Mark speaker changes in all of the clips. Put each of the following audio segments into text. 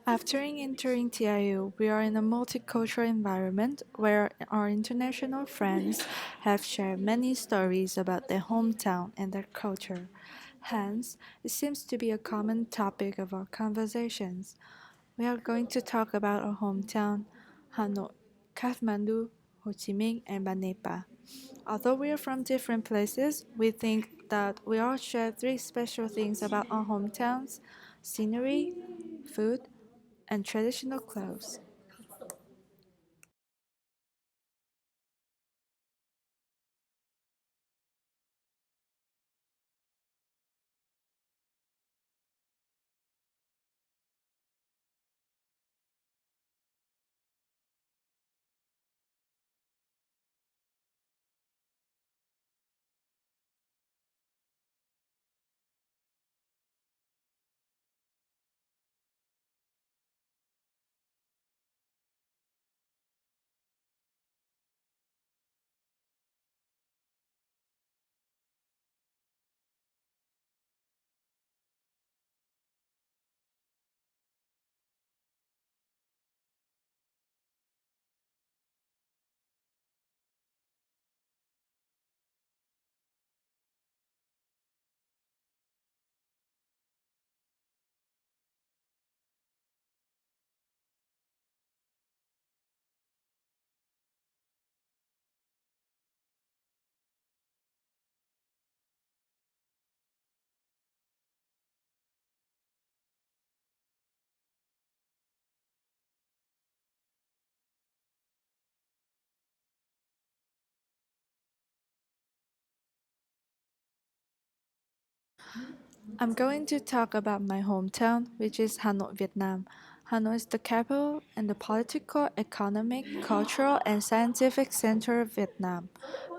Speaker 1: After entering TIU, we are in a multicultural environment where our international friends have shared many stories about their hometown and their culture. Hence, it seems to be a common topic of our conversations. We are going to talk about our hometown, Hanoi, Kathmandu, Ho Chi Minh, and Banepa. Although we are from different places, we think that we all share three special things about our hometowns: scenery, food, and traditional clothes. I'm going to talk about my hometown, which is Hanoi, Vietnam. Hanoi is the capital and the political, economic, cultural, and scientific center of Vietnam.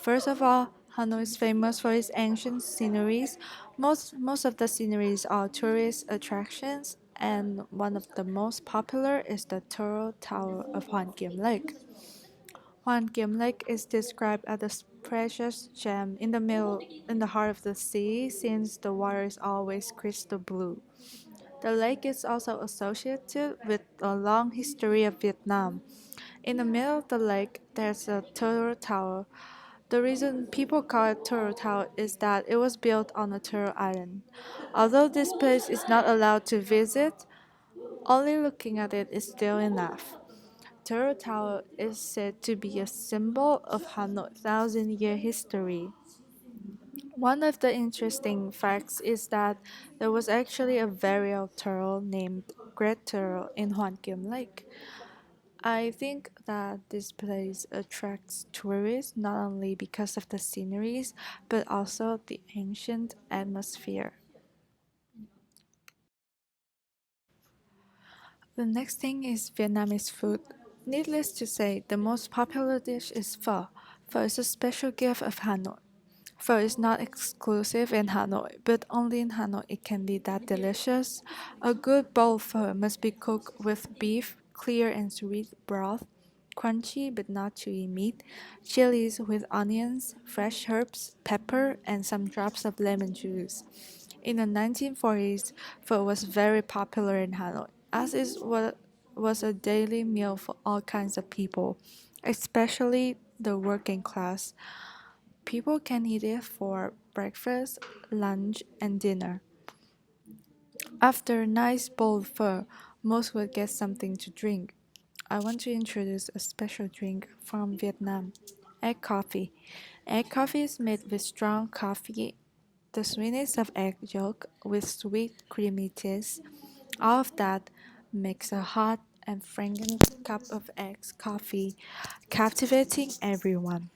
Speaker 1: First of all, Hanoi is famous for its ancient sceneries. Most of the sceneries are tourist attractions, and one of the most popular is the Turtle Tower of Hoan Kiem Lake. Hoan Kiem Lake is described as a precious gem in the heart of the sea since the water is always crystal blue. The lake is also associated with a long history of Vietnam. In the middle of the lake, there's a turtle tower. The reason people call it Turtle Tower is that it was built on a turtle island. Although this place is not allowed to visit, only looking at it is still enough. Turtle Tower is said to be a symbol of Hanoi's thousand-year history. One of the interesting facts is that there was actually a very old turtle named Great Turtle in Hoan Kiem Lake. I think that this place attracts tourists not only because of the sceneries, but also the ancient atmosphere. The next thing is Vietnamese food. Needless to say, the most popular dish is pho. Pho is a special gift of Hanoi. Pho is not exclusive in Hanoi, but only in Hanoi it can be that delicious. A good bowl pho must be cooked with beef, clear and sweet broth, crunchy but not chewy meat, chilies with onions, fresh herbs, pepper, and some drops of lemon juice. In the 1940s, pho was very popular in Hanoi, as it was a daily meal for all kinds of people, especially the working class. People can eat it for breakfast, lunch, and dinner. After a nice bowl of pho, most will get something to drink. I want to introduce a special drink from Vietnam: egg coffee. Egg coffee is made with strong coffee, the sweetness of egg yolk with sweet creamy taste. All of that makes a hot and fragrant cup of eggs coffee captivating everyone.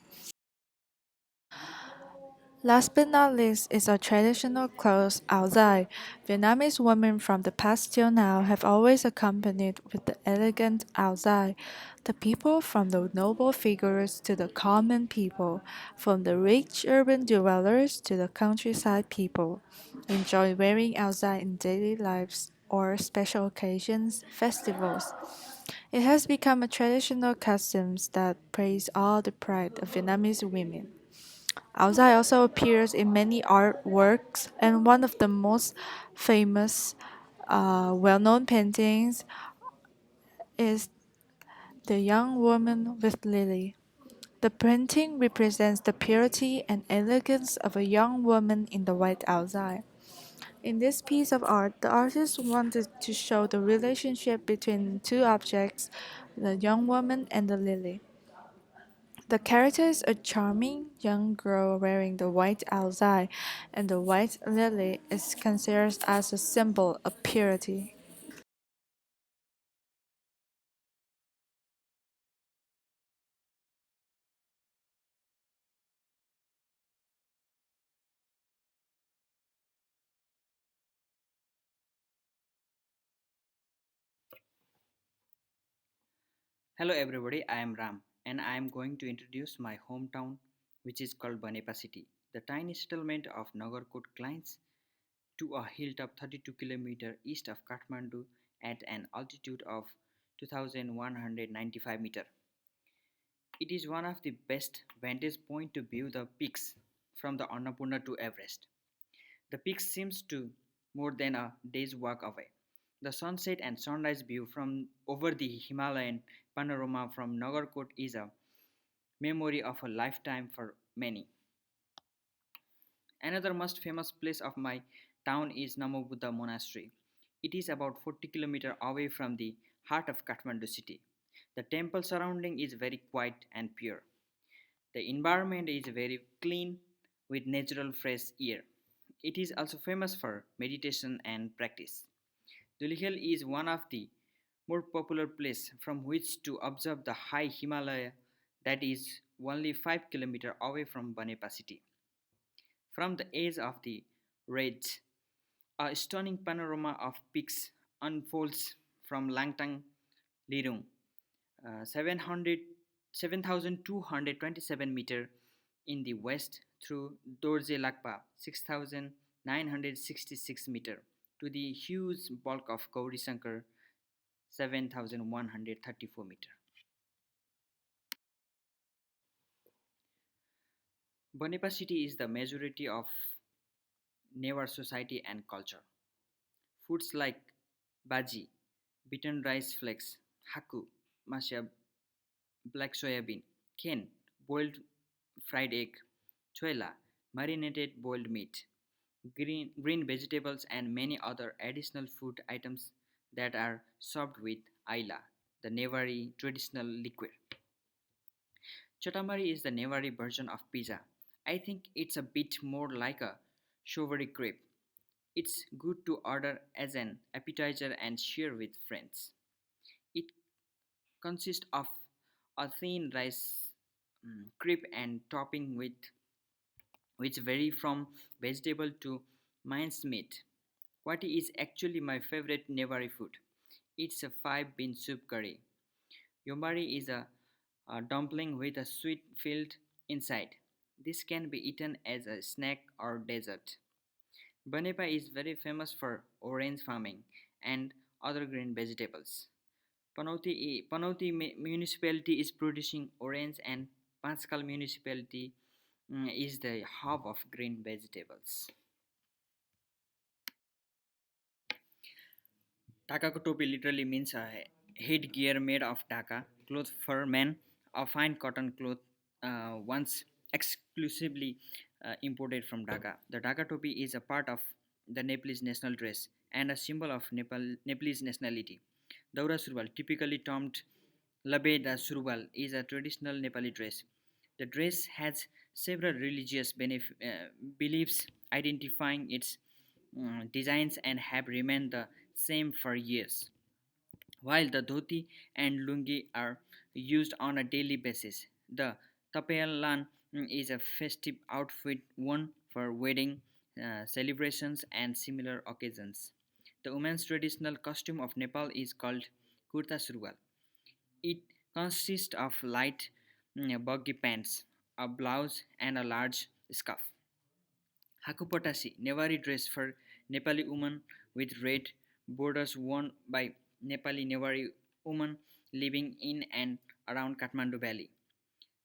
Speaker 1: Last but not least is our traditional clothes, áo dài. Vietnamese women from the past till now have always accompanied with the elegant áo dài. The people from the noble figures to the common people, from the rich urban dwellers to the countryside people, enjoy wearing áo dài in daily lives or special occasions, festivals. It has become a traditional custom that praise all the pride of Vietnamese women. Aozai also appears in many artworks, and one of the most famous, well known paintings is the young woman with lily. The painting represents the purity and elegance of a young woman in the white outside. In this piece of art, the artist wanted to show the relationship between two objects, the young woman and the lily. The character is a charming young girl wearing the white outside, and the white lily is considered as a symbol of purity.
Speaker 2: Hello everybody, I am Ram and I am going to introduce my hometown which is called Banepa city. The tiny settlement of Nagarkot climbs to a hilltop 32 km east of Kathmandu at an altitude of 2195 meter. It is one of the best vantage point to view the peaks from the Annapurna to Everest. The peak seems to more than a day's walk away. The sunset and sunrise view from over the Himalayan panorama from Nagarkot is a memory of a lifetime for many. Another most famous place of my town is Namo Buddha Monastery. It is about 40 km away from the heart of Kathmandu city. The temple surrounding is very quiet and pure. The environment is very clean with natural fresh air. It is also famous for meditation and practice. Dulikhel is one of the more popular places from which to observe the high Himalaya that is only 5 km away from Banepa city. From the edge of the ridge, a stunning panorama of peaks unfolds from Langtang Lirung, 700 7,227 meter in the west through Dorje Lakpa 6,966 meter to the huge bulk of Gauri Shankar 7,134 meter. Bonipa city is the majority of Newar society and culture. Foods like baji, beaten rice flakes, haku, masya, black soybean, ken, boiled fried egg, choila, marinated boiled meat, green vegetables, and many other additional food items that are served with aila, the Nevari traditional liquid. Chatamari is the Nevari version of pizza. I think it's a bit more like a savory crepe. It's good to order as an appetizer and share with friends. It consists of a thin rice crepe and topping with which vary from vegetable to mincemeat. Kwati is actually my favorite Nevari food. It's a five bean soup curry. Yomari is a dumpling with a sweet filled inside. This can be eaten as a snack or dessert. Banepa is very famous for orange farming and other green vegetables. Panauti municipality is producing orange and Panchkal municipality is the hub of green vegetables. Taka topi literally means a headgear made of taka, cloth for men, a fine cotton cloth once exclusively imported from Dhaka. The Dhaka topi is a part of the Nepalese national dress and a symbol of Nepalese nationality. Daura Surwal, typically termed Labeda Surwal, is a traditional Nepali dress. The dress has several religious beliefs identifying its designs and have remained the same for years. While the dhoti and lungi are used on a daily basis, the tapayalan is a festive outfit worn for wedding celebrations and similar occasions. The women's traditional costume of Nepal is called kurta surwal. It consists of light baggy pants, a blouse, and a large scarf. Hakupatasi, Nevari dress for Nepali women with red borders worn by Nepali Nevari women living in and around Kathmandu Valley.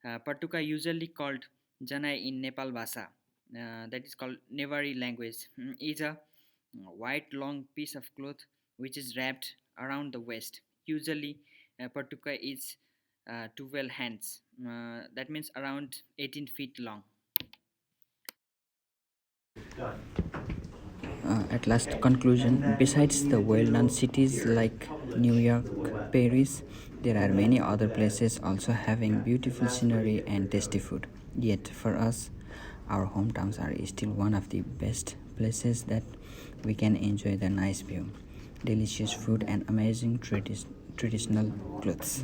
Speaker 2: Patuka, usually called Janai in Nepal Bhasa, that is called Nevari language, is a white long piece of cloth which is wrapped around the waist, usually Partuka is 12 hands. That means around 18 feet long.
Speaker 3: At last conclusion, besides the well-known cities like New York, Paris, there are many other places also having beautiful scenery and tasty food. Yet for us, our hometowns are still one of the best places that we can enjoy the nice view, delicious food and amazing traditional clothes.